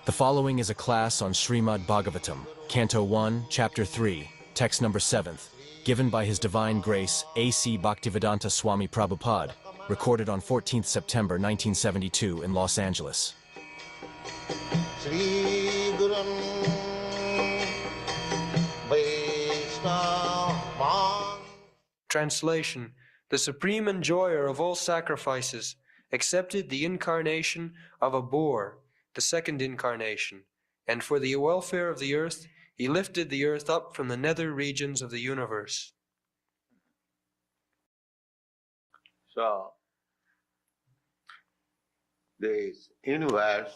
The following is a class on Srimad Bhagavatam, Canto 1, Chapter 3, Text number 7th, given by His Divine Grace A.C. Bhaktivedanta Swami Prabhupada, recorded on 14th September 1972 in Los Angeles. Translation: The Supreme Enjoyer of all sacrifices accepted the incarnation of a boar, the second incarnation, and for the welfare of the earth, he lifted the earth up from the nether regions of the universe. So, this universe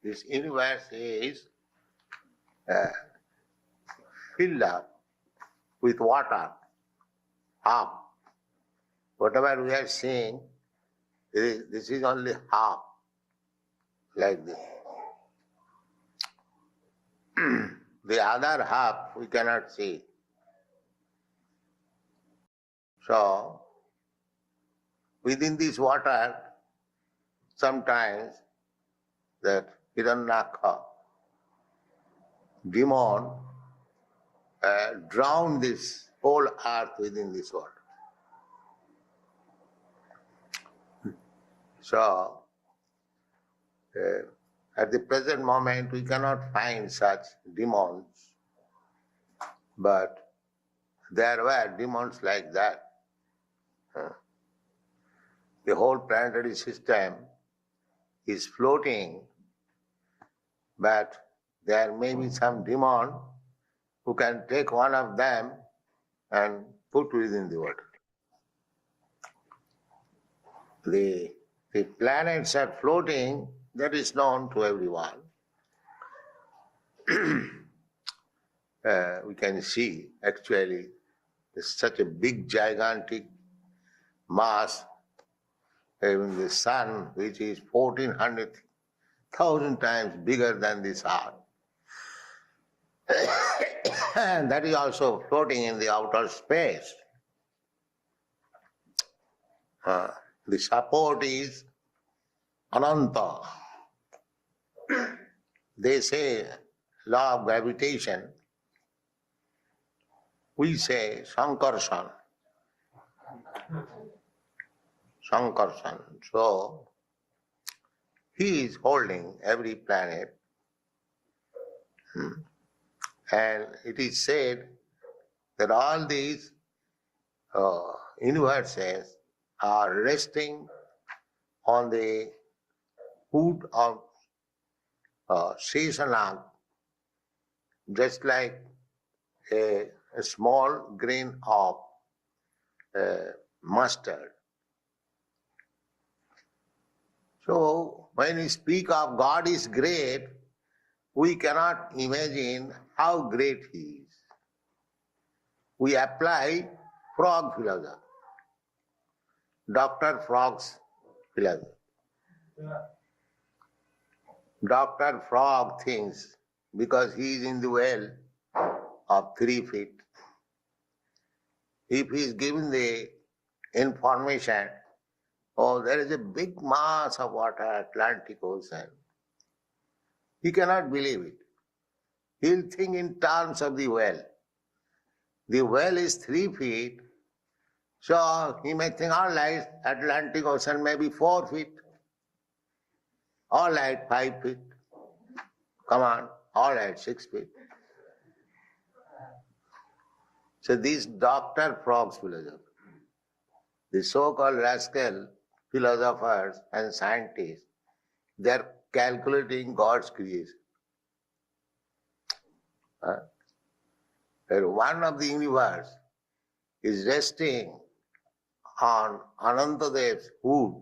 is filled up with water, half. Whatever we are seeing, this is only half. Like this. The other half we cannot see. So, within this water, sometimes that Hiranyaka, demon, drown this whole earth within this water. So, at the present moment, we cannot find such demons, but there were demons like that. The whole planetary system is floating, but there may be some demon who can take one of them and put within the water. The planets are floating. That is known to everyone. We can see actually there's such a big gigantic mass in the sun, which is 1,400,000 times bigger than this earth. And that is also floating in the outer space. The support is Ananta. They say law of gravitation. We say Sankarsan. Sankarsan. So, he is holding every planet. And it is said that all these universes are resting on the foot of Shesanag, just like a small grain of mustard. So, when we speak of God is great, we cannot imagine how great He is. We apply frog philosophy, Dr. Frog's philosophy. Dr. Frog thinks because he is in the well of 3 feet, if he is given the information, oh, there is a big mass of water, Atlantic Ocean, he cannot believe it. He will think in terms of the well. The well is 3 feet, so he may think, all right, Atlantic Ocean may be 4 feet. All right, 5 feet. Come on, all right, 6 feet. So this Dr. Frog's philosophy, the so-called rascal philosophers and scientists, they are calculating God's creation. One of the universe is resting on Anantadev's hood,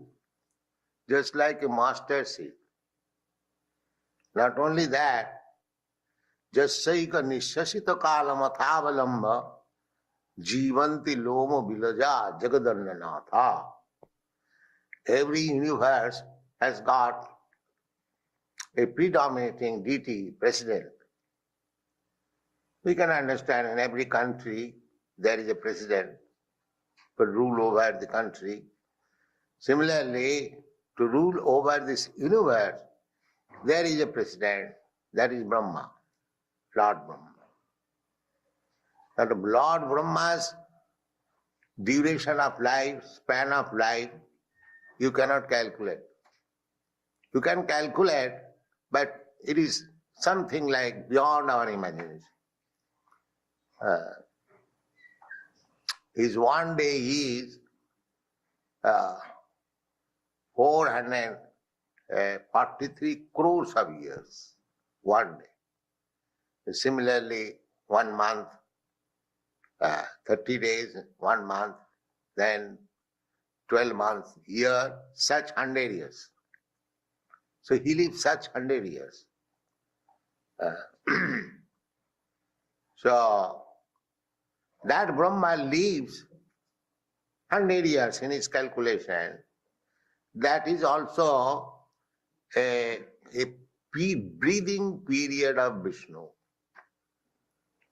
just like a mustard seed. Not only that, jasaika nishasita kalamathavalamba jivanti lomo bilaja jagadannanatha. Every universe has got a predominating deity, president. We can understand in every country there is a president to rule over the country. Similarly, to rule over this universe, there is a president, that is Brahma, Lord Brahma. But Lord Brahma's duration of life, span of life, you cannot calculate. You can calculate, but it is something like beyond our imagination. His one day is 443 crores of years, one day. Similarly, 1 month, 30 days, 1 month, then 12 months, year, such 100 years. So he lives such 100 years. So that Brahma lives 100 years in his calculation. That is also a breathing period of Vishnu.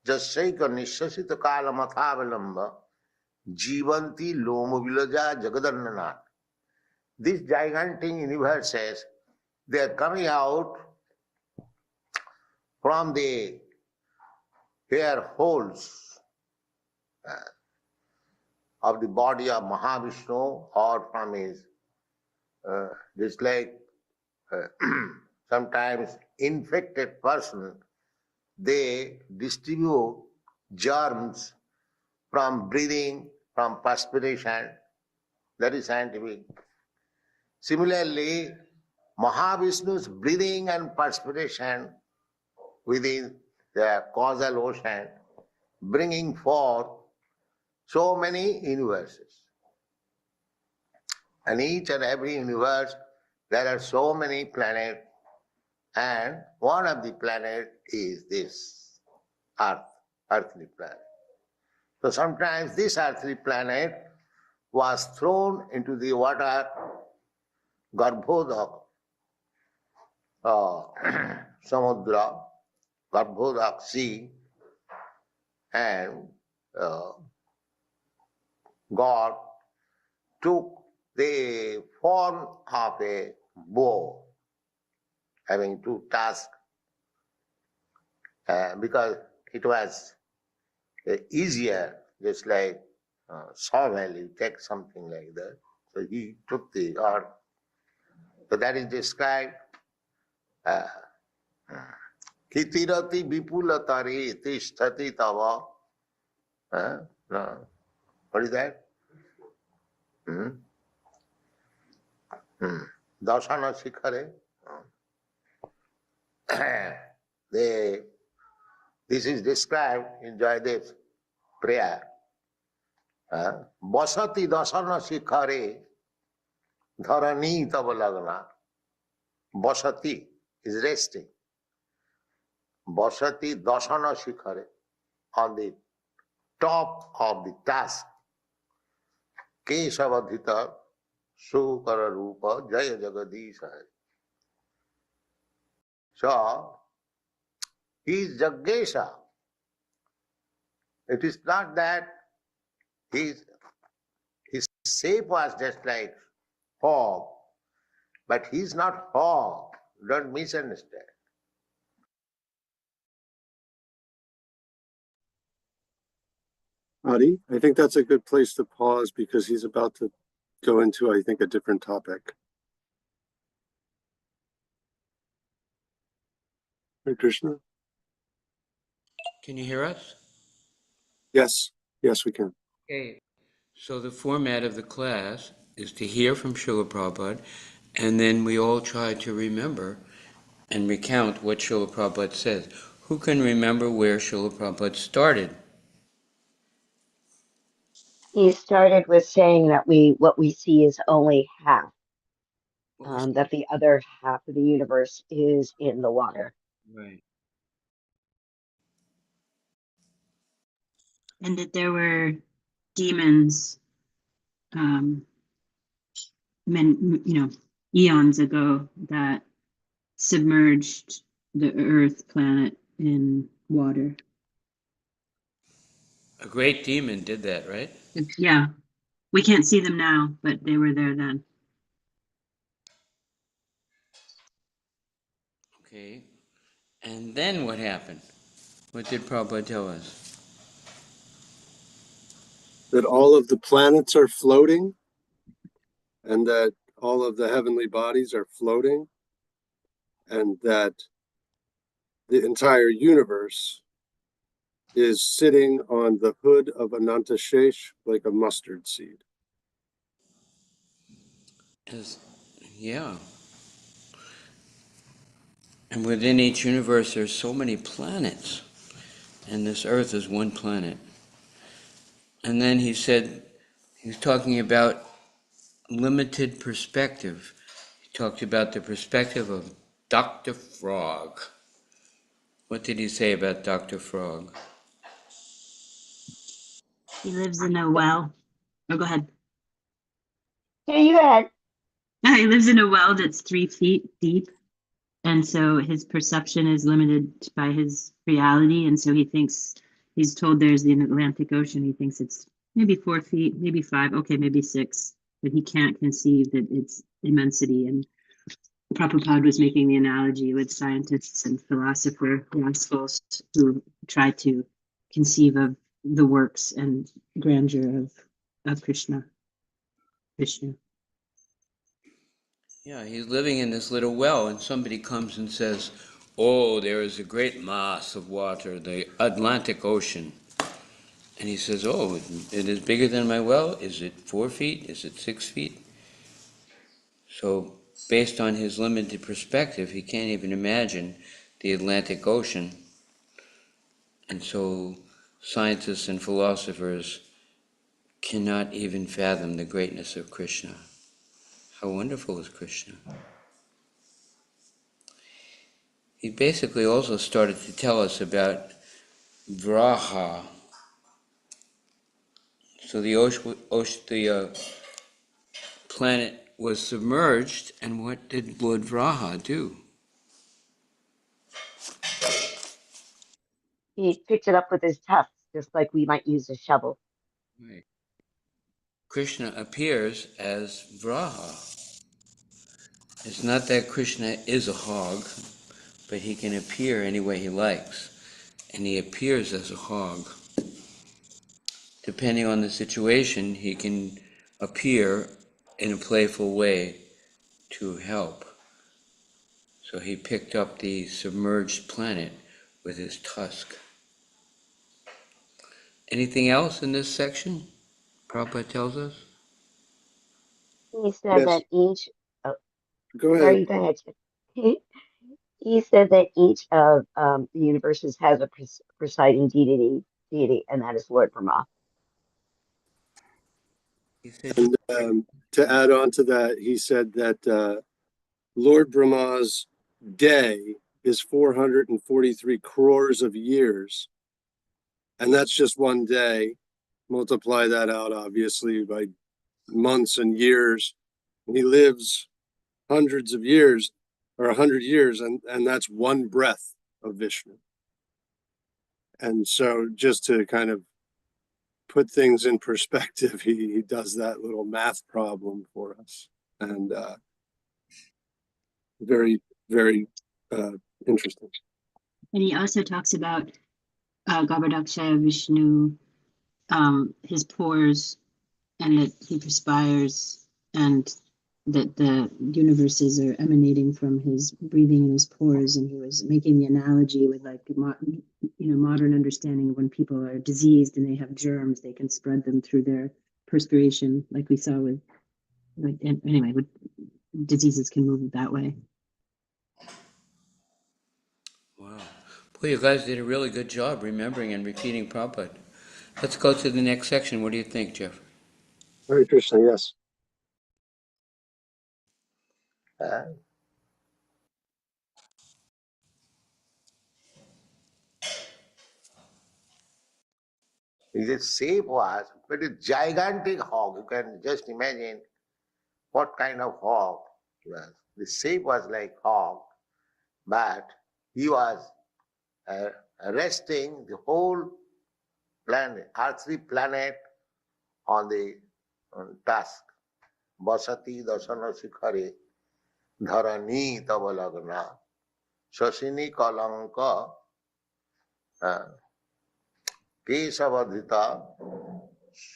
Jasaika nishasita kalamathavalamba jivanti lomo vilaja jagadannanath. These gigantic universes, they are coming out from the hair holes of the body of Mahavishnu or from his, just like sometimes infected person, they distribute germs from breathing, from perspiration. That is scientific. Similarly, Mahavishnu's breathing and perspiration within the causal ocean, bringing forth so many universes. And each and every universe, there are so many planets, and one of the planets is this Earth, earthly planet. So sometimes this earthly planet was thrown into the water, Garbhodak, Samudra, Garbhodak sea, and God took the form of a bow, having 2 tusks, because it was easier, just like shovel, you take something like that. So he took the earth. So that is described. Kitirati vipulatari tishtati tava. What is that? Dasana Shikhare. This is described in Jayadev's prayer. Basati dasana shikhare dharani tava lagna. Vasati is resting. Vasati dasana shikhare, on the top of the task. Kesavadhita sukara rupa jaya jagadisha. So, he is Jaggesha. It is not that his shape was just like fog, but he is not fog. Don't misunderstand. Adi, I think that's a good place to pause because he's about to go into, I think, a different topic. Hare Krishna? Can you hear us? Yes, yes, we can. Okay. So the format of the class is to hear from Srila Prabhupada, and then we all try to remember and recount what Srila Prabhupada says. Who can remember where Srila Prabhupada started? He started with saying that what we see is only half, that the other half of the universe is in the water. Right. And that there were demons, eons ago that submerged the Earth planet in water. A great demon did that, right? Yeah, we can't see them now, but they were there then. Okay. And then what happened? What did Prabhupada tell us? That all of the planets are floating and that all of the heavenly bodies are floating and that the entire universe is sitting on the hood of Ananta Shesh like a mustard seed. Yeah. And within each universe, there's so many planets, and this Earth is one planet. And then he said, he was talking about limited perspective. He talked about the perspective of Dr. Frog. What did he say about Dr. Frog? He lives in a well. Oh, go ahead. Here you had. He lives in a well that's 3 feet deep. And so his perception is limited by his reality. And so he thinks, he's told there's the Atlantic Ocean. He thinks it's maybe 4 feet, maybe 5, okay, maybe 6. But he can't conceive that it's immensity. And Prabhupada was making the analogy with scientists and philosopher rascals who try to conceive of the works and grandeur of Krishna. Vishnu. Yeah, he's living in this little well, and somebody comes and says, "Oh, there is a great mass of water, the Atlantic Ocean." And he says, "Oh, it is bigger than my well? Is it 4 feet? Is it 6 feet?" So, based on his limited perspective, he can't even imagine the Atlantic Ocean. And so, scientists and philosophers cannot even fathom the greatness of Krishna. How wonderful is Krishna? He basically also started to tell us about Vraha. So the planet was submerged, and what did Lord Vraha do? He picked it up with his tusks, just like we might use a shovel. Right. Krishna appears as Vraha. It's not that Krishna is a hog, but he can appear any way he likes, and he appears as a hog. Depending on the situation, he can appear in a playful way to help. So he picked up the submerged planet with his tusk. Anything else in this section? Prabhupada tells us? He said Yes, that each, oh, go ahead. sorry, go ahead. He said that each of the universes has a presiding deity, and that is Lord Brahma. He said, And to add on to that, he said that Lord Brahma's day is 443 crores of years. And that's just one day. Multiply that out, obviously, by months and years. And he lives hundreds of years, or 100 years, and that's one breath of Vishnu. And so just to kind of put things in perspective, he does that little math problem for us. And very, very interesting. And he also talks about Garbhodakshaya Vishnu, his pores, and that he perspires, and that the universes are emanating from his breathing in his pores. And he was making the analogy with like modern understanding of when people are diseased and they have germs, they can spread them through their perspiration, like we saw with with diseases can move that way. Wow. Boy, you guys did a really good job remembering and repeating Prabhupada. Let's go to the next section. What do you think, Jeff? Very interesting, yes. His shape was pretty gigantic hog. You can just imagine what kind of hog he was. The shape was like hog, but he was resting the whole planet, earthly planet on the task. Basati dasana sikhare dharani tavalagna shashini kalanka kesavadhita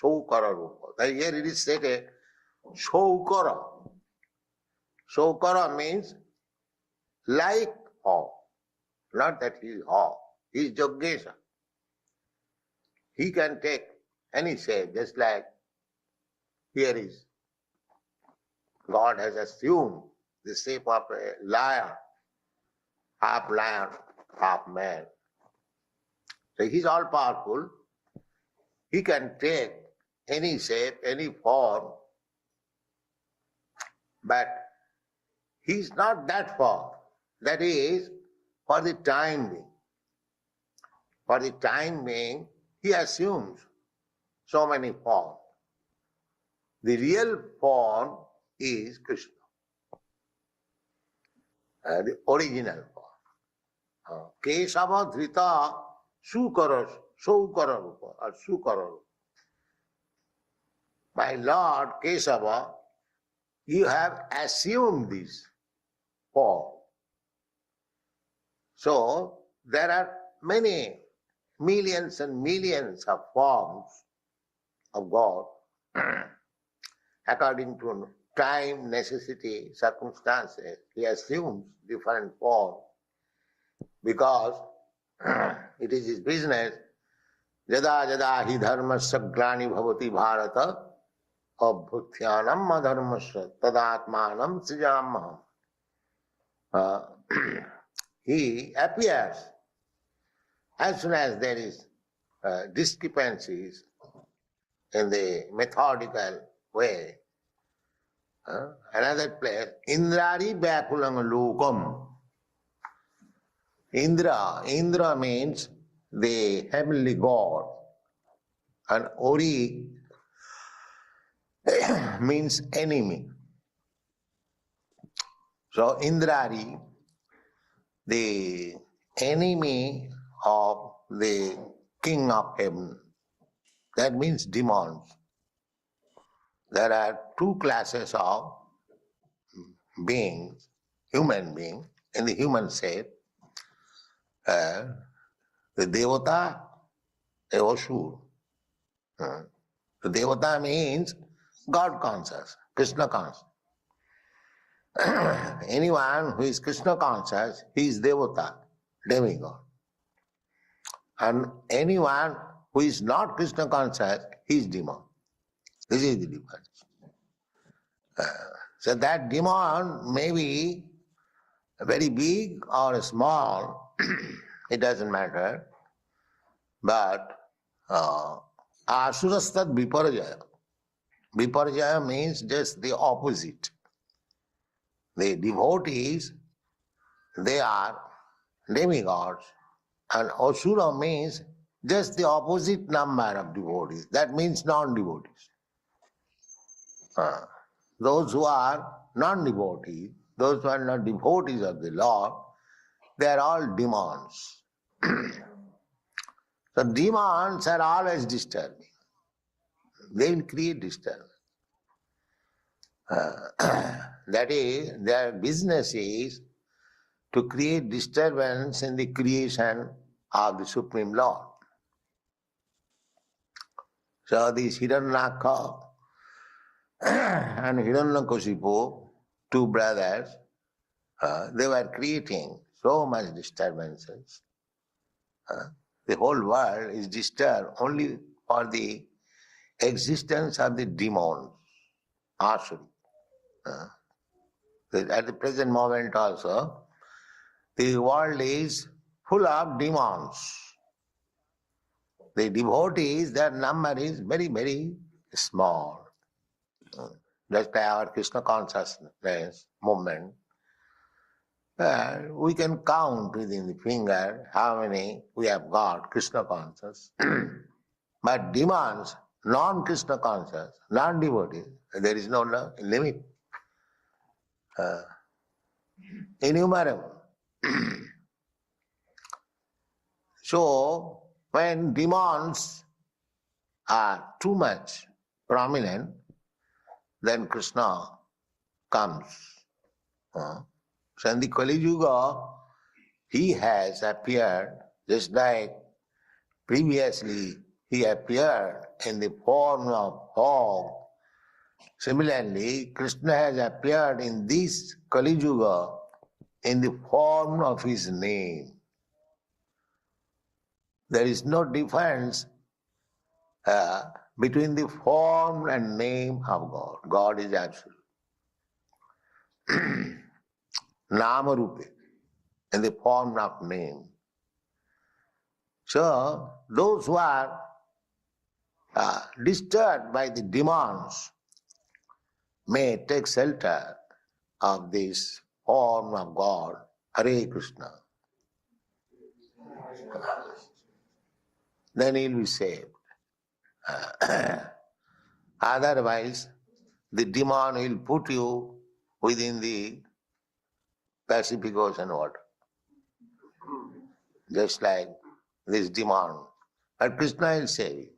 shokara rupa. Here it is stated shokara. Shokara means like hog. Not that he is hog. He is Yogesha. He can take any shape, just like here is. God has assumed the shape of a lion, half man. So he's all powerful. He can take any shape, any form, but he's not that form. That is for the time being. For the time being, he assumes so many forms. The real form is Krishna, the original form. Kesava Dhrita Sukara Rupa or Sukara Rupa. My Lord Kesava, you have assumed this form. So there are many millions and millions of forms of God according to time, necessity, circumstances. He assumes different forms because it is his business. Yada yada hi dharmasya glani bhavati bharata abhutyanam adharmasya tadatmanam srijamaham. He appears as soon as there is discrepancies in the methodical way. Another place, Indrari Vyakulang Lokam. Indra means the heavenly God, and Ori means enemy. So Indrari, the enemy of the king of heaven, that means demons. There are two classes of beings, human beings, in the human shape. The Devata, the Asur. The Devata means God conscious, Krishna conscious. Anyone who is Krishna conscious, he is Devata, demigod. And anyone who is not Krishna conscious, he is demon. This is the difference. So that demon may be very big or small, it doesn't matter. But asurastad viparjaya. Viparjaya means just the opposite. The devotees, they are demigods, and Asura means just the opposite number of devotees. That means non-devotees. Those who are non-devotees, those who are not devotees of the Lord, they are all demons. So demons are always disturbing. They will create disturbance. That is, their business is to create disturbance in the creation of the Supreme Lord. So these Hiranyaka and Hiranyakasipu, two brothers, they were creating so much disturbances. The whole world is disturbed only for the existence of the demons, asura. At the present moment also, the world is full of demons. The devotees, their number is very, very small. Just by our Krishna consciousness movement, we can count within the finger how many we have got Krishna conscious. But demons, non-Krishna conscious, non-devotees, there is no limit. Innumerable. So, when demons are too much prominent, then Krishna comes. So in the Kali Yuga, he has appeared just like previously he appeared in the form of fog. Similarly, Krishna has appeared in this Kali Yuga in the form of his name. There is no difference between the form and name of God. God is absolute. Nama Rupe, in the form of name. So, those who are disturbed by the demons may take shelter of this form of God, Hare Krishna. Then he will be saved. Otherwise, the demon will put you within the Pacific Ocean water. Just like this demon. But Krishna will save you.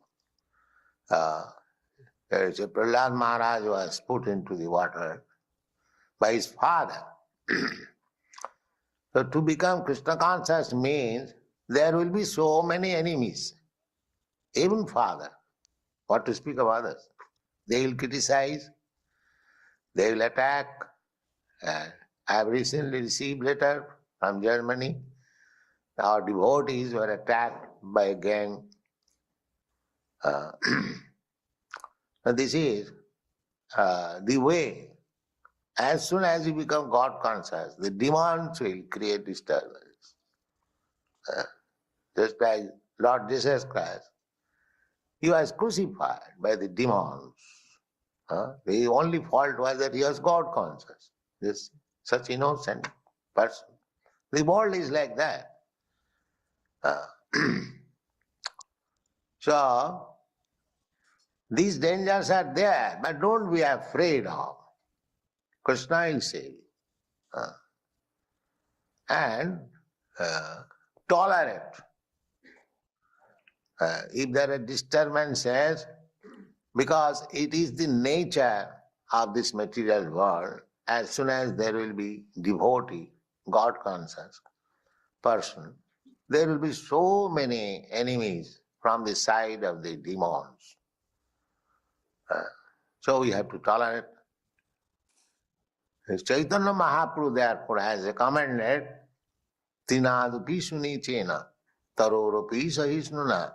Prahlad Maharaj was put into the water by his father. So to become Krishna conscious means there will be so many enemies. Even father. What to speak of others? They will criticize, they will attack. I have recently received a letter from Germany. Our devotees were attacked by a gang. This is the way. As soon as you become God conscious, the demons will create disturbance. Just like Lord Jesus Christ, he was crucified by the demons. The only fault was that he was God conscious. This such innocent person. The world is like that. So, these dangers are there, but don't be afraid of. Krishna will save you. And tolerate. If there are disturbances, because it is the nature of this material world, as soon as there will be devotee, God conscious person, there will be so many enemies from the side of the demons. So we have to tolerate. Chaitanya Mahaprabhu therefore has recommended Tinadupi Sunichena Taroropi Sahisnuna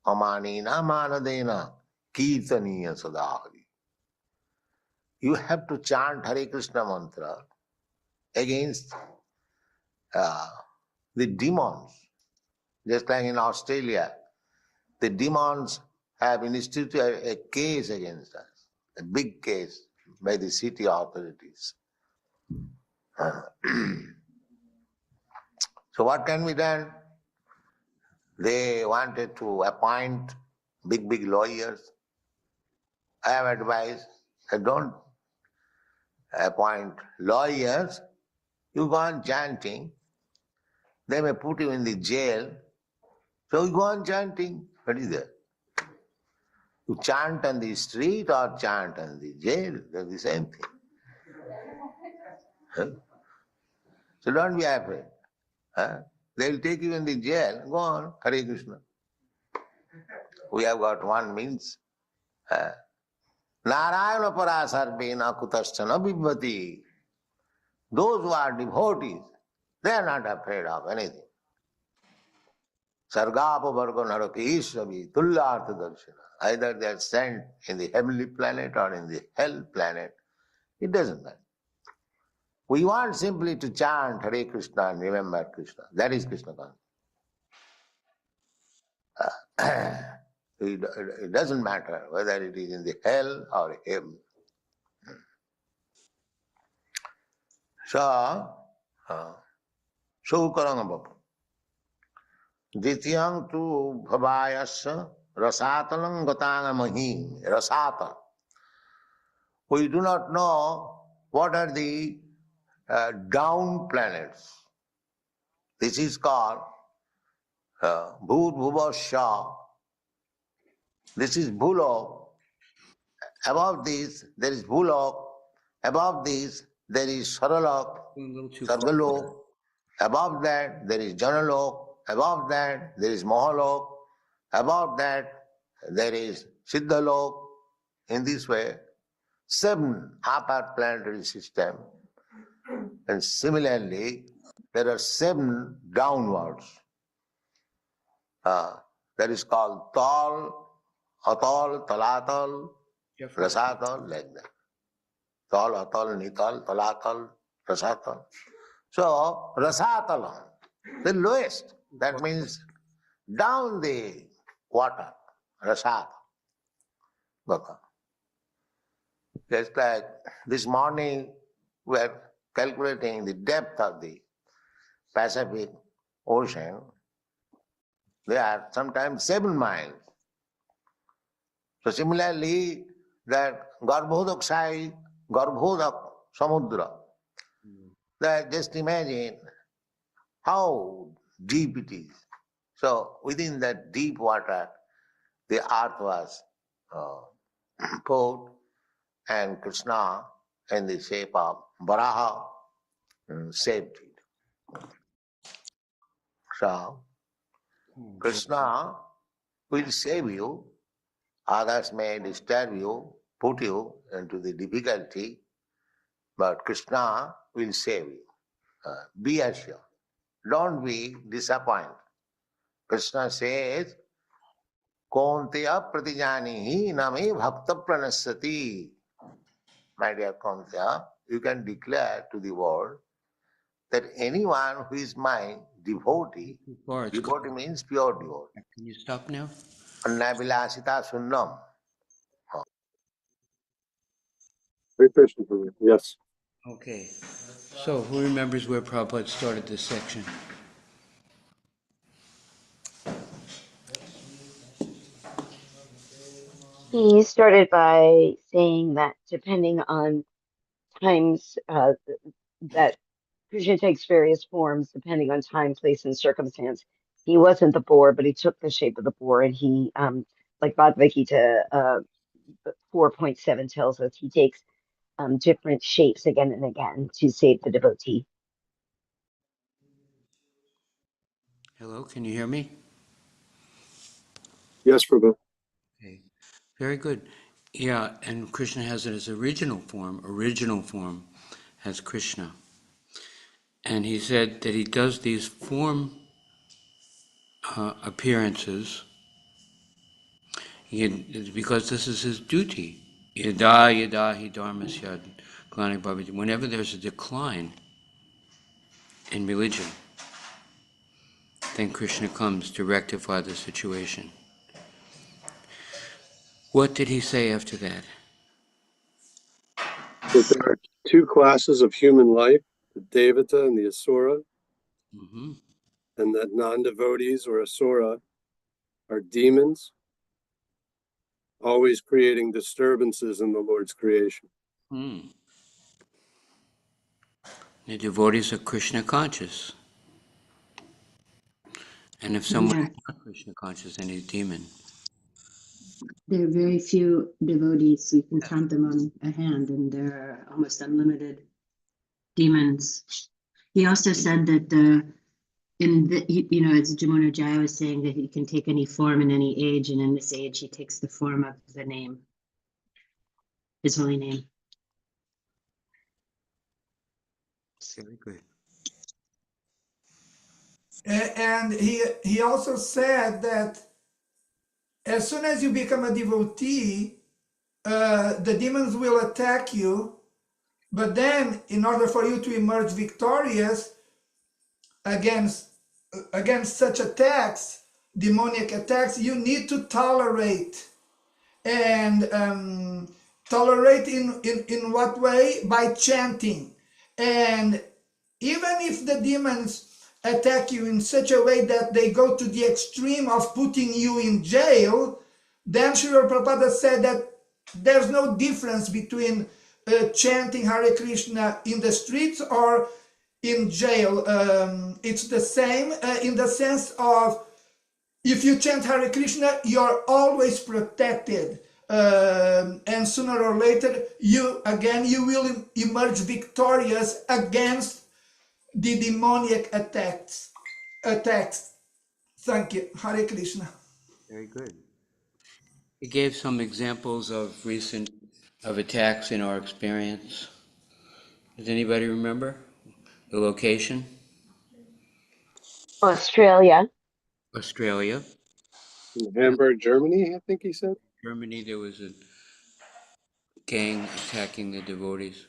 Amanina Manadena Kirtaniya Sadahari. You have to chant Hare Krishna mantra against the demons. Just like in Australia, the demons have instituted a case against us, a big case by the city authorities. So what can be done? They wanted to appoint big lawyers. I have advised that don't appoint lawyers. You go on chanting. They may put you in the jail. So you go on chanting. What is that? You chant on the street or chant on the jail. They're the same thing. Huh? So don't be afraid. Huh? They'll take you in the jail. Go on, Hare Krishna. We have got one means. Narayana parasarvena kutashchana bibhati. Those who are devotees, they are not afraid of anything. Sargapa varga naraki ishravi tullartha darshana. Either they are sent in the heavenly planet or in the hell planet. It doesn't matter. We want simply to chant Hare Krishna and remember Krishna. That is Krishna consciousness. It doesn't matter whether it is in the hell or heaven. So, Shukaranga Baba. Dityang tu bhavayasya rasatalang gatanga mahim. Rasata. We do not know what are the down planets. This is called Bhut Bhuvasya. This is Bhulok. Above this, there is Bhulok. Above this, there is Saralok, Sargalok. Above that, there is Janalok. Above that, there is Mahalok. Above that, there is Siddhalok. In this way, 7 upper planetary systems. And similarly, there are 7 downwards. That is called Tal, Atal, Talatal, Rasatal, like that. Tal, Atal, Nital, Talatal, Rasatal. So, Rasatalam, the lowest, that means down the water, Rasat. Just like this morning, we are calculating the depth of the Pacific Ocean. They are sometimes 7 miles. So similarly, that Garbhodak side, Garbhodak Samudra, that just imagine how deep it is. So within that deep water, the earth was poured, and Krishna, in the shape of Varaha, saved it. So Krishna will save you, others may disturb you, put you into the difficulty, but Krishna will save you. Be assured. Don't be disappointed. Krishna says, Kaunteya pratijanihi name bhakta pranasyati. My dear Kaunteya, you can declare to the world that anyone who is my devotee, devotee means pure devotee. Can you stop now? Annabilasita sunnam. Hare Krishna, yes. Okay. So, who remembers where Prabhupada started this section? He started by saying that depending on times that Krishna takes various forms depending on time, place, and circumstance. He wasn't the boar, but he took the shape of the boar, and he, like Bhagavad Gita 4.7 tells us, he takes different shapes again and again to save the devotee. Hello, can you hear me? Yes, Prabhu. Okay. Very good. Yeah, and Krishna has it as original form has Krishna. And he said that he does these form appearances because this is his duty. Yada yada hi dharmasyad glani bhavati. Whenever there's a decline in religion, then Krishna comes to rectify the situation. What did he say after that? That there are 2 classes of human life. the Devata and the Asura, Mm-hmm. and that non-devotees or Asura are demons, always creating disturbances in the Lord's creation. Hmm. The devotees are Krishna conscious. And if someone Yeah, is not Krishna conscious, then he's demon. there are very few devotees. You can count them on a hand, and there are almost unlimited demons. He also said that in the, as Jamuna Jaya was saying, that he can take any form in any age, and in this age, he takes the form of the name, his holy name. Very good. And he also said that as soon as you become a devotee, the demons will attack you, but then in order for you to emerge victorious against such attacks, demonic attacks, you need to tolerate. And tolerate in what way? By chanting. And even if the demons attack you in such a way that they go to the extreme of putting you in jail, then Srila Prabhupada said that there's no difference between chanting Hare Krishna in the streets or in jail. It's the same in the sense of if you chant Hare Krishna, you're always protected. And sooner or later, you will emerge victorious against the demoniac attacks. Thank you. Hare Krishna. Very good. He gave some examples of attacks in our experience. Does anybody remember the location? Australia. Australia. In Hamburg, Germany, I think he said. Germany, there was a gang attacking the devotees.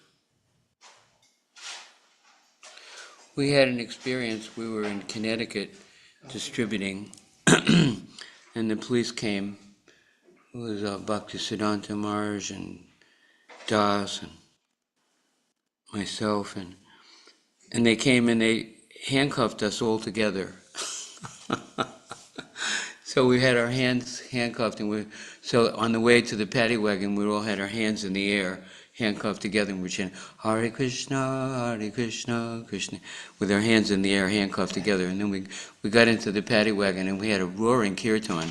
We had an experience. We were in Connecticut distributing, and the police came. It was Bhaktisiddhanta Maharaj and Das and myself, and they came and they handcuffed us all together. So we had our hands handcuffed, and so on the way to the paddy wagon, we all had our hands in the air, handcuffed together, and we're chanting Hare Krishna, Krishna, with our hands in the air, handcuffed together. And then we got into the paddy wagon, and we had a roaring kirtan.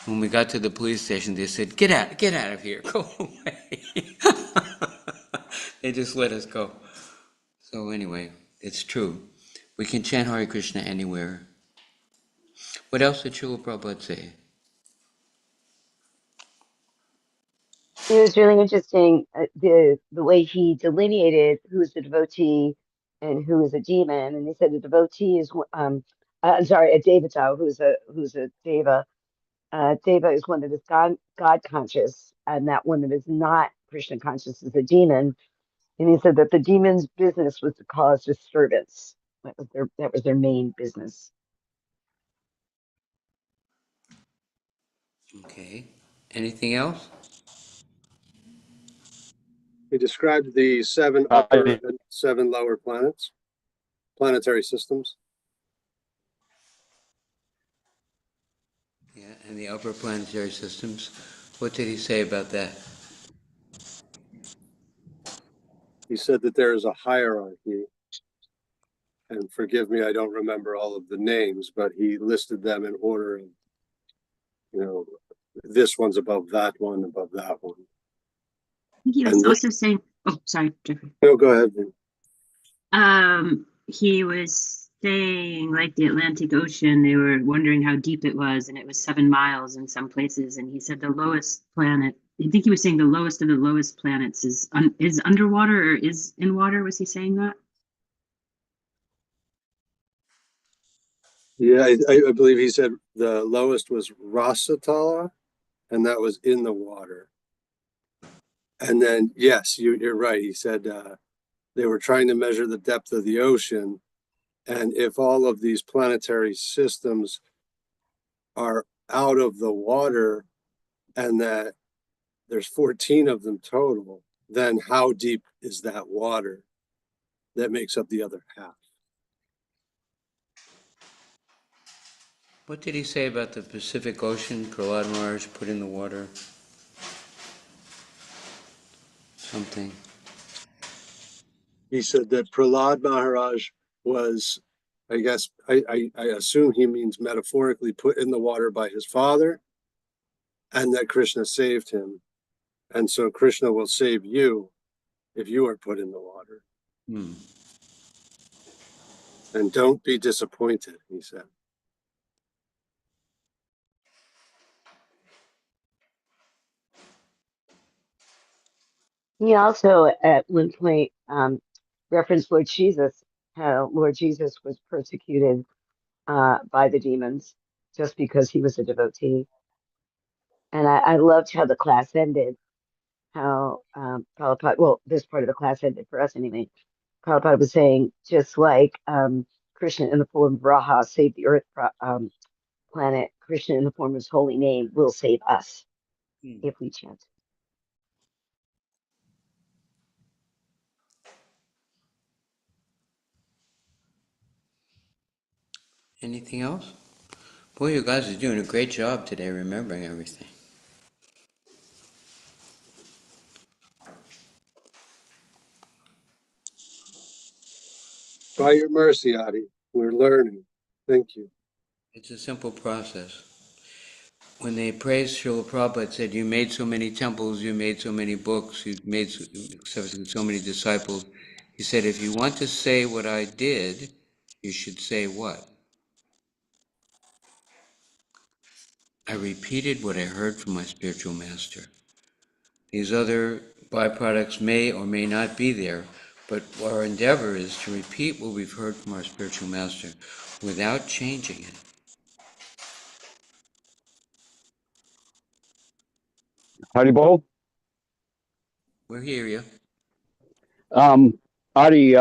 When we got to the police station, they said, get out of here, go away. They just let us go. So anyway, it's true. We can chant Hare Krishna anywhere. What else did Srila Prabhupada say? It was really interesting the way he delineated who is a devotee and who is a demon. And he said a devotee is I'm sorry, a devata who's a deva. Deva is one that is God conscious, and that one that is not Krishna conscious is a demon. And he said that the demon's business was to cause disturbance. That was their main business. Okay. Anything else? He described the 7 upper and 7 lower planets, planetary systems. Yeah, and the upper planetary systems. What did he say about that? He said that there is a hierarchy, and forgive me, I don't remember all of the names, but he listed them in order of, this one's above that one, above that one. He was also saying, oh, sorry, Jeffrey. No, go ahead. He was saying, like the Atlantic Ocean, they were wondering how deep it was, and it was 7 miles in some places. And he said the lowest planet, I think he was saying the lowest of the lowest planets is underwater or is in water. Was he saying that? Yeah, I believe he said the lowest was Rasatala, and that was in the water. And then, yes, you're right. He said they were trying to measure the depth of the ocean. And if all of these planetary systems are out of the water and that there's 14 of them total, then how deep is that water? that makes up the other half. What did he say about the Pacific Ocean, Prahlad Maharaj put in the water? Something. He said that Prahlad Maharaj was, I guess, I assume he means metaphorically put in the water by his father, and that Krishna saved him. And so Krishna will save you if you are put in the water. And don't be disappointed, he said. He also, at one point, referenced Lord Jesus, how Lord Jesus was persecuted by the demons just because he was a devotee. And I loved how the class ended, how Prabhupada, well, this part of the class ended for us anyway. Prabhupada was saying, just like Krishna in the form of Raha saved the earth planet, Krishna in the form of his holy name will save us if we chant. Anything else? Boy, you guys are doing a great job today remembering everything. By your mercy, Adi, we're learning. Thank you. It's a simple process. When they praised Srila Prabhupada, said, you made so many temples, you made so many books, you made so many disciples. He said, if you want to say what I did, you should say what? I repeated what I heard from my spiritual master. These other byproducts may or may not be there, but our endeavor is to repeat what we've heard from our spiritual master without changing it. Haribol. We hear you. Adi,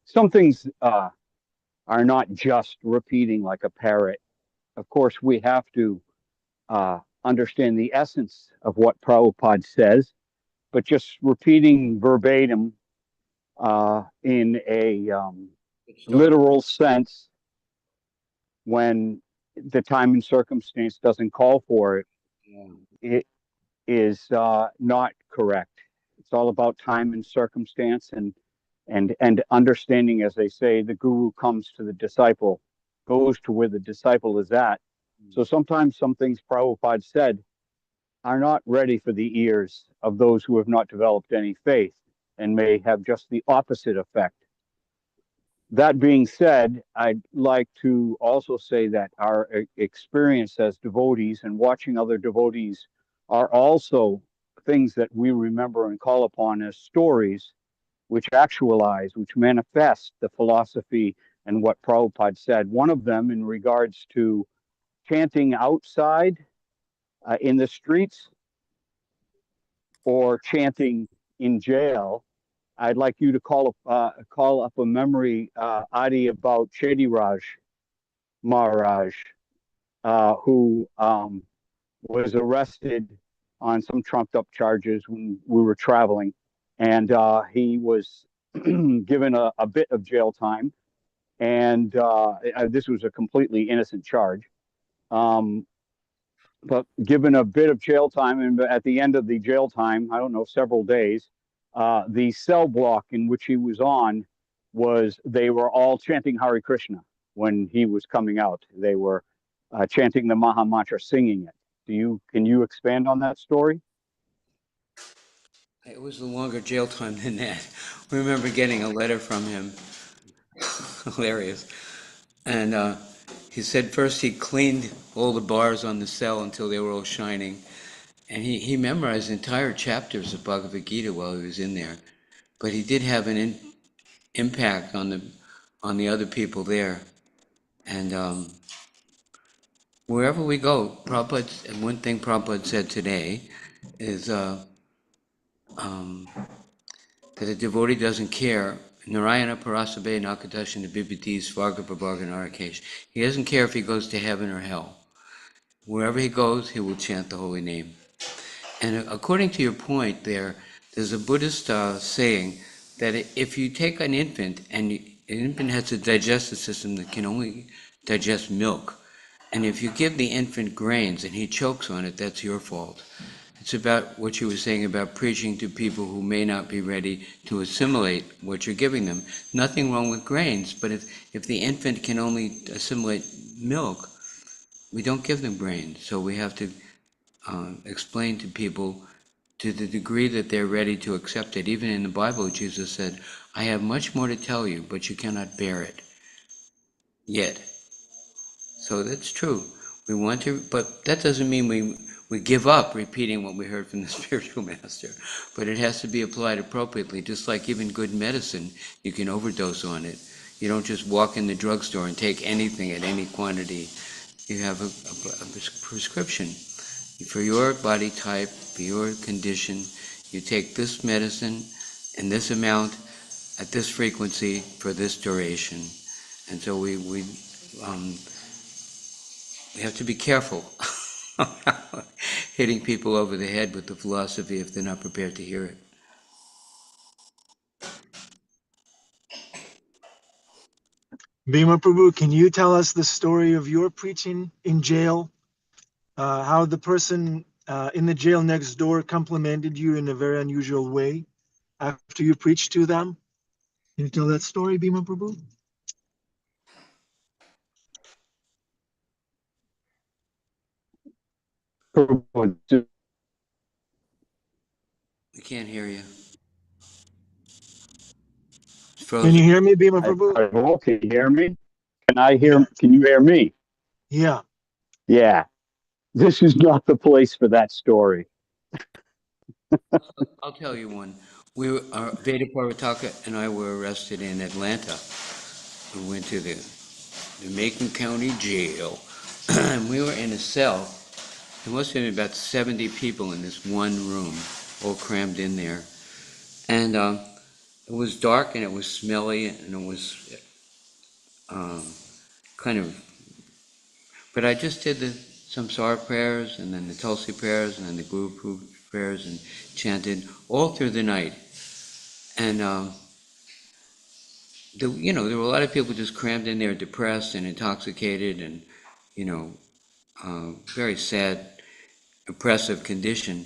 some things are not just repeating like a parrot. Of course, we have to understand the essence of what Prabhupada says, but just repeating verbatim in a literal sense when the time and circumstance doesn't call for it, it is not correct. It's all about time and circumstance and understanding, as they say, the guru comes to the disciple, goes to where the disciple is at. So sometimes some things Prabhupada said are not ready for the ears of those who have not developed any faith and may have just the opposite effect. That being said, I'd like to also say that our experience as devotees and watching other devotees are also things that we remember and call upon as stories which actualize, which manifest the philosophy and what Prabhupada said. One of them in regards to chanting outside in the streets or chanting in jail. I'd like you to call up a memory, Adi, about Chediraj Maharaj, who was arrested on some trumped up charges when we were traveling. And he was given a bit of jail time. And this was a completely innocent charge. But given a bit of jail time, and at the end of the jail time, I don't know, several days, the cell block in which he was on they were all chanting Hare Krishna when he was coming out. They were chanting the Maha Mantra, singing it. Can you expand on that story? It was a longer jail time than that. We remember getting a letter from him. Hilarious. And he said first he cleaned all the bars on the cell until they were all shining. And he memorized entire chapters of Bhagavad Gita while he was in there. But he did have an impact on the other people there. And wherever we go, Prabhupada, and one thing Prabhupada said today is that a devotee doesn't care. Narayana Parasabe Nakadashan Bibiti Svarga Prabharga Narakesh. He doesn't care if he goes to heaven or hell. Wherever he goes, he will chant the holy name. And according to your point there's a Buddhist saying that if you take an infant, and an infant has a digestive system that can only digest milk, and if you give the infant grains and he chokes on it, that's your fault. It's about what you were saying about preaching to people who may not be ready to assimilate what you're giving them. Nothing wrong with grains, but if the infant can only assimilate milk, we don't give them grains. So we have to explain to people to the degree that they're ready to accept it. Even in the Bible, Jesus said, I have much more to tell you, but you cannot bear it yet. So that's true. We want to, but that doesn't mean we give up repeating what we heard from the spiritual master. But it has to be applied appropriately, just like even good medicine, you can overdose on it. You don't just walk in the drugstore and take anything at any quantity. You have a prescription. For your body type, for your condition, you take this medicine in this amount at this frequency for this duration. And so we have to be careful hitting people over the head with the philosophy if they're not prepared to hear it. Bhima Prabhu, can you tell us the story of your preaching in jail? How the person in the jail next door complimented you in a very unusual way after you preached to them? Can you tell that story, Bhima Prabhu? We can't hear you. It's Can you frozen. hear me, Bhima Prabhu? Can you hear me? Yeah. Can you hear me? Yeah. Yeah. This is not the place for that story. I'll tell you one. Veda Parvataka and I were arrested in Atlanta. We went to the Macon County Jail, and we were in a cell. There must have been about 70 people in this one room, all crammed in there. And it was dark and it was smelly and it was kind of, but I just did the samsara prayers and then the Tulsi prayers and then the Guru prayers and chanted all through the night. And there were a lot of people just crammed in there, depressed and intoxicated, and very sad, oppressive condition.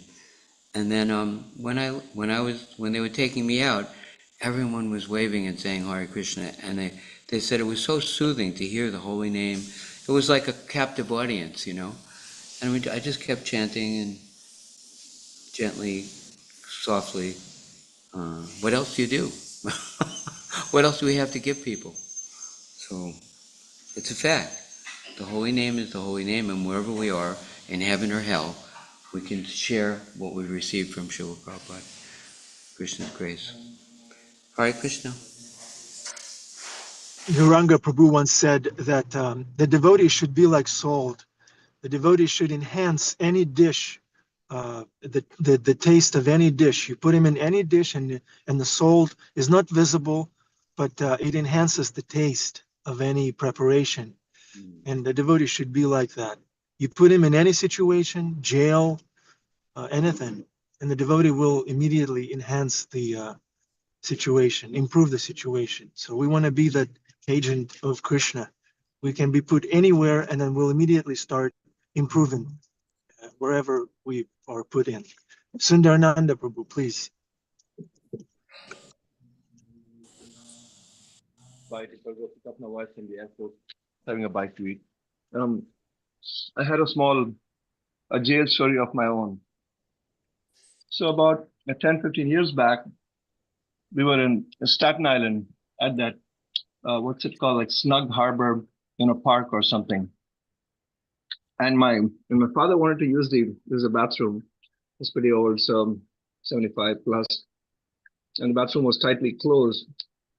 And then when they were taking me out, everyone was waving and saying Hare Krishna, and they said it was so soothing to hear the holy name. It was like a captive audience, And I just kept chanting and gently, softly. What else do you do? What else do we have to give people? So it's a fact. The holy name is the holy name, and wherever we are, in heaven or hell, we can share what we received from Srila Prabhupada. Krishna's grace. Hare Krishna. Gauranga Prabhu once said that the devotee should be like salt. The devotee should enhance any dish, the taste of any dish. You put him in any dish, and the salt is not visible, but it enhances the taste of any preparation. And the devotee should be like that. You put him in any situation, jail, anything, and the devotee will immediately enhance the situation, improve the situation. So we want to be that agent of Krishna. We can be put anywhere, and then we'll immediately start improving wherever we are put in. Sundarananda Prabhu, please. Bite if I go pick up my wife in the airport, having a bite to eat. I had a jail story of my own. So about 10, 15 years back, we were in Staten Island at that, what's it called, like Snug Harbor in a park or something. And my father wanted to use the bathroom. It's pretty old, so 75 plus, and the bathroom was tightly closed.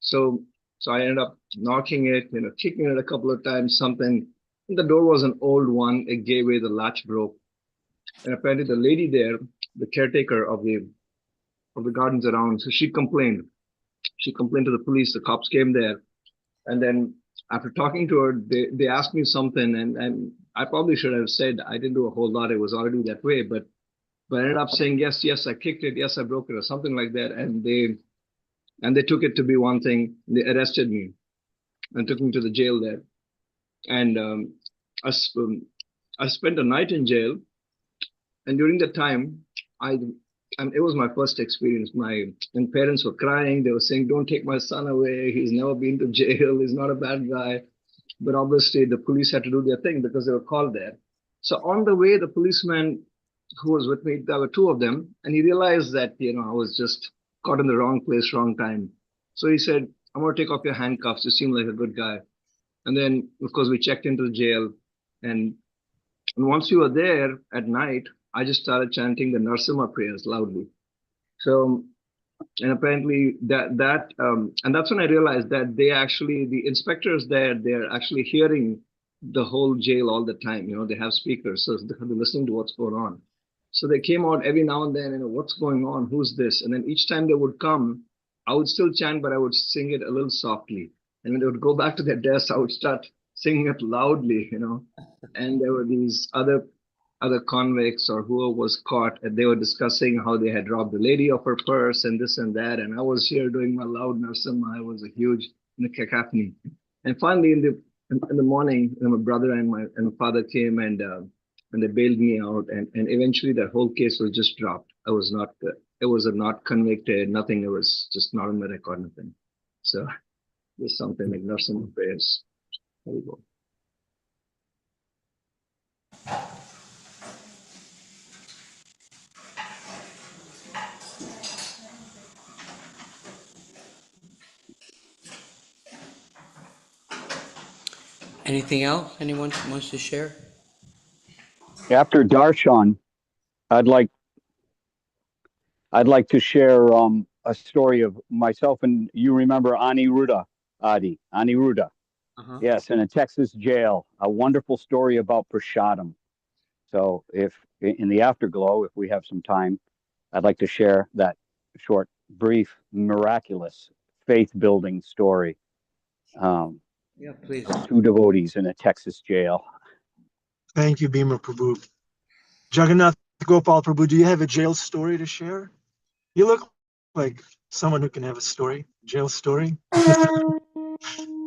So I ended up knocking it, kicking it a couple of times, something. And the door was an old one. It gave way, the latch broke. And apparently the lady there, the caretaker of the gardens around, so she complained. She complained to the police. The cops came there. And then after talking to her, they asked me something, and I probably should have said I didn't do a whole lot. It was already that way, but I ended up saying, yes, I kicked it. Yes, I broke it, or something like that. And And they took it to be one thing. They arrested me and took me to the jail there. And I spent a night in jail. And during that time, it was my first experience. And parents were crying. They were saying, "Don't take my son away. He's never been to jail. He's not a bad guy." But obviously, the police had to do their thing because they were called there. So on the way, the policeman who was with me, there were two of them, and he realized that, I was just caught in the wrong place, wrong time. So he said, "I'm going to take off your handcuffs. You seem like a good guy." And then, of course, we checked into the jail. And once we were there at night, I just started chanting the Narsimha prayers loudly. So, and apparently and that's when I realized that the inspectors there, they're actually hearing the whole jail all the time. They have speakers, so they're listening to what's going on. So they came out every now and then, "What's going on? Who's this?" And then each time they would come, I would still chant, but I would sing it a little softly. And when they would go back to their desk, I would start singing it loudly, And there were these other convicts or whoever was caught, and they were discussing how they had robbed the lady of her purse and this and that. And I was here doing my loud Narsimha. I was a huge cacophony. And finally, in the morning, my brother and my father came and they bailed me out. And eventually, that whole case was just dropped. It was not convicted, nothing. It was just not on the record, nothing. So there's something like Narsimha prayers. There you go. Anything else anyone wants to share? After Darshan, I'd like to share a story of myself, and you remember Aniruddha, Adi, Aniruddha. Uh-huh. Yes, in a Texas jail, a wonderful story about prasadam. So if in the afterglow, if we have some time, I'd like to share that short, brief, miraculous, faith-building story. Yeah, please. Two devotees in a Texas jail. Thank you, Bhima Prabhu. Jagannath Gopal Prabhu, do you have a jail story to share? You look like someone who can have a story, jail story.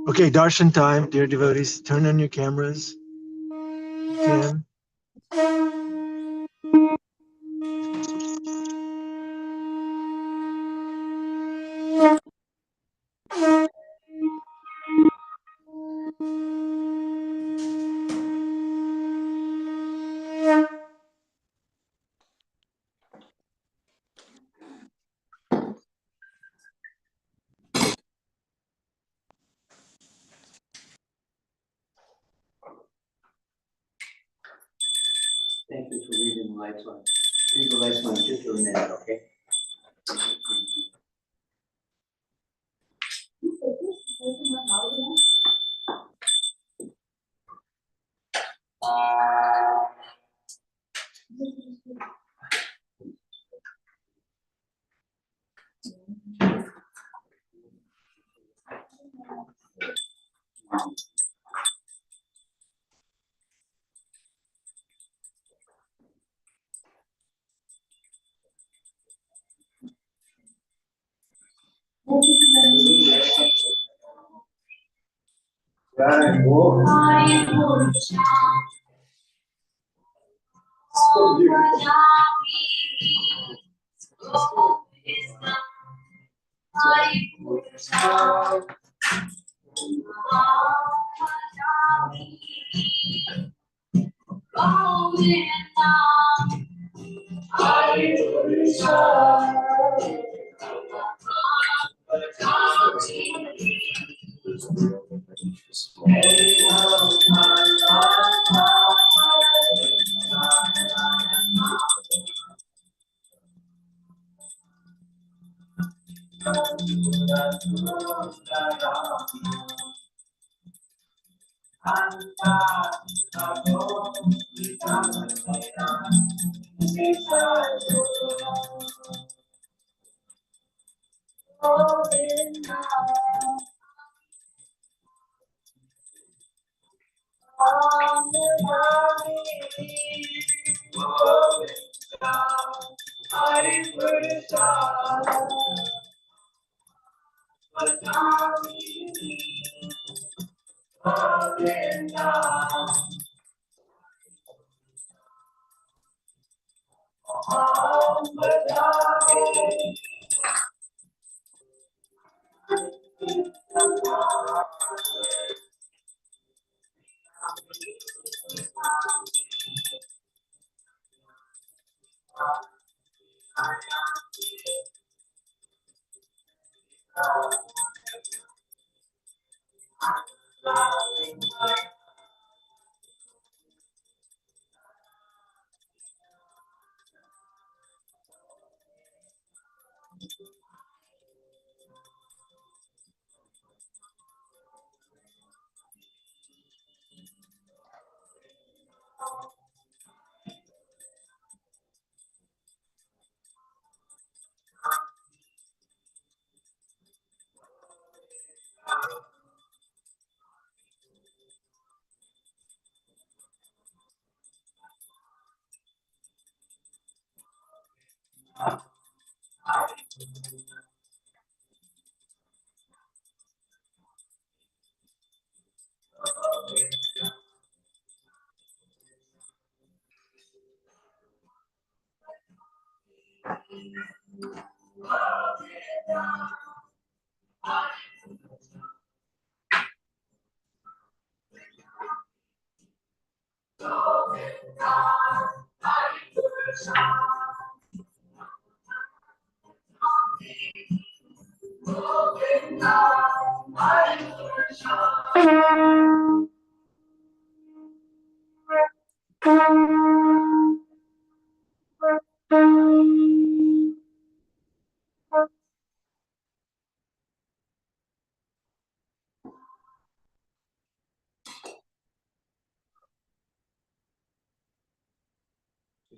Okay, darshan time, dear devotees. Turn on your cameras. You can. Thank you for reading the lights on. Leave the lights on just for a minute, okay?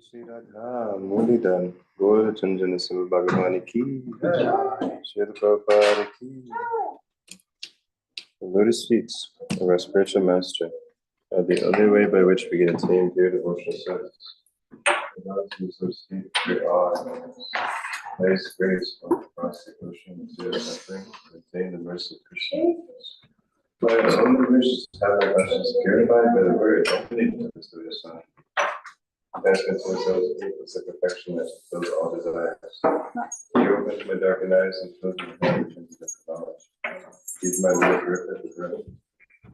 Shri Radha Mulidan Gol Chanjana Sil Bhagavani ki Shri Prabhupada ki. The lotus feet of our spiritual master are the only way by which we can attain pure devotional service. Without these lotus feet, we are highest grace from across the ocean of material suffering to attain the mercy of Krishna. For our only wish is to have our conscience purified by the word opening to this lotus sign. Attachment to ourselves equals the perfection that fulfills all desires. You open my darkened eyes and fill my heart with infinite knowledge. Keep my way grip at the breath.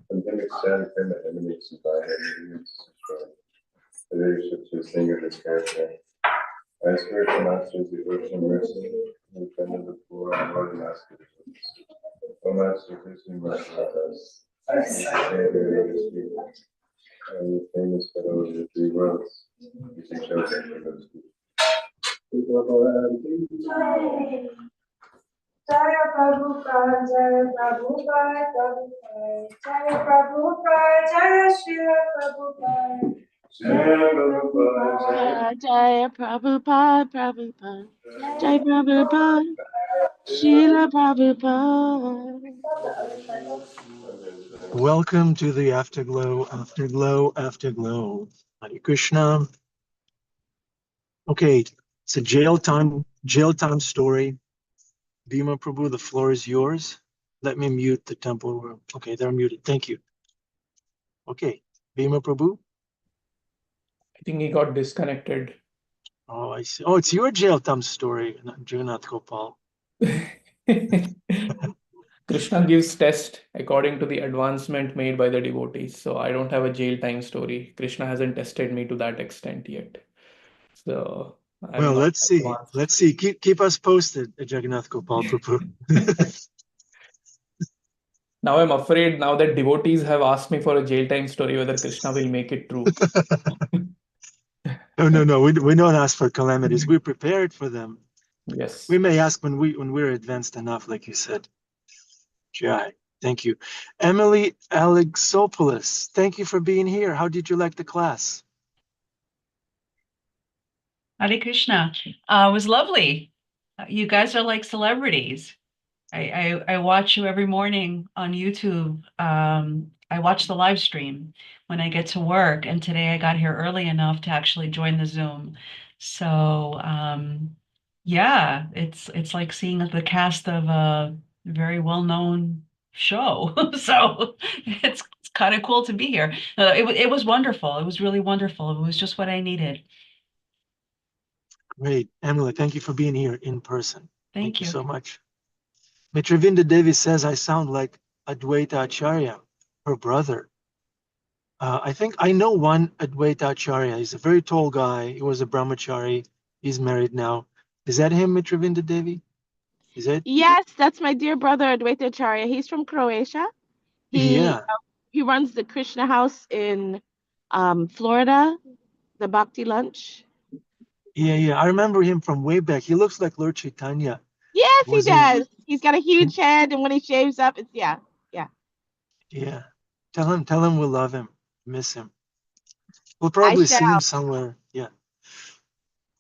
From him extend him that emanates in thy head and is destroyed. The leadership to his finger his character. Thy spiritual master is the ocean of mercy, and defended the poor and Lord and master of justice. O Master, please be merciful to us. Savior of his people. And the famous fellow of the three worlds. You can show them for those people. Jaya Prabhupada, Jaya Prabhupada, Prabhupada, Jaya Prabhupada, Jaya Srila Prabhupada. Jaya Prabhupada, Jaya Prabhupada, Prabhupada, Jaya Prabhupada, Srila Prabhupada. Welcome to the Afterglow, Afterglow, Afterglow. Hare Krishna. Okay, it's a jail time story. Bhima Prabhu, the floor is yours. Let me mute the temple room. Okay, they're muted. Thank you. Okay, Bhima Prabhu. I think he got disconnected. Oh, I see. Oh, it's your jail time story, not Jagannath Gopal. Krishna gives test according to the advancement made by the devotees. So I don't have a jail time story. Krishna hasn't tested me to that extent yet. So I'm Well, not let's see. advanced. Let's see. Keep us posted, Jagannath Gopal Prabhu. Now I'm afraid now that devotees have asked me for a jail time story, whether Krishna will make it true. No. We don't ask for calamities. We're prepared for them. Yes. We may ask when we're advanced enough, like you said. Jai. Thank you. Emily Alexopoulos, thank you for being here. How did you like the class? Hare Krishna. It was lovely. You guys are like celebrities. I watch you every morning on YouTube. I watch the live stream when I get to work, and today I got here early enough to actually join the Zoom. So yeah, it's like seeing the cast of a very well-known show. So it's kind of cool to be here. It was wonderful. It was really wonderful. It was just what I needed. Great. Emily, thank you for being here in person. Thank you you. so much. Mitravinda Devi says I sound like Advaita Acharya, her brother. I think I know one Advaita Acharya. He's a very tall guy. He was a brahmachari. He's married now. Is that him, Mitravinda Devi? Is it? Yes, that's my dear brother Advaita Acharya. He's from Croatia. Yeah. He runs the Krishna House in Florida, the Bhakti Lunch. Yeah. I remember him from way back. He looks like Lord Chaitanya. Yes, he does. He's got a huge head, and when he shaves up, it's yeah. Yeah. Tell him we love him, miss him. We'll probably see him somewhere. Yeah.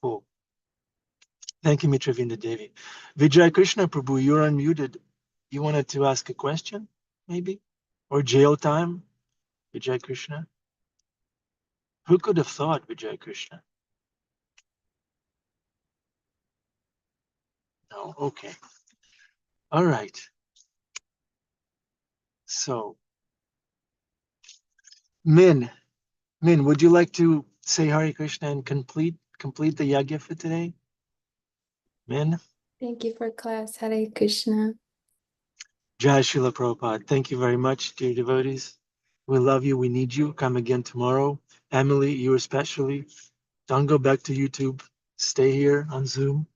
Cool. Thank you, Mitravinda Devi. Vijay Krishna Prabhu, you're unmuted. You wanted to ask a question, maybe? Or jail time, Vijay Krishna? Who could have thought, Vijay Krishna? No, okay. All right. So, Min, would you like to say Hare Krishna and complete the yagya for today? Min? Thank you for class. Hare Krishna. Jai Srila Prabhupada. Thank you very much, dear devotees. We love you. We need you. Come again tomorrow. Emily, you especially. Don't go back to YouTube. Stay here on Zoom.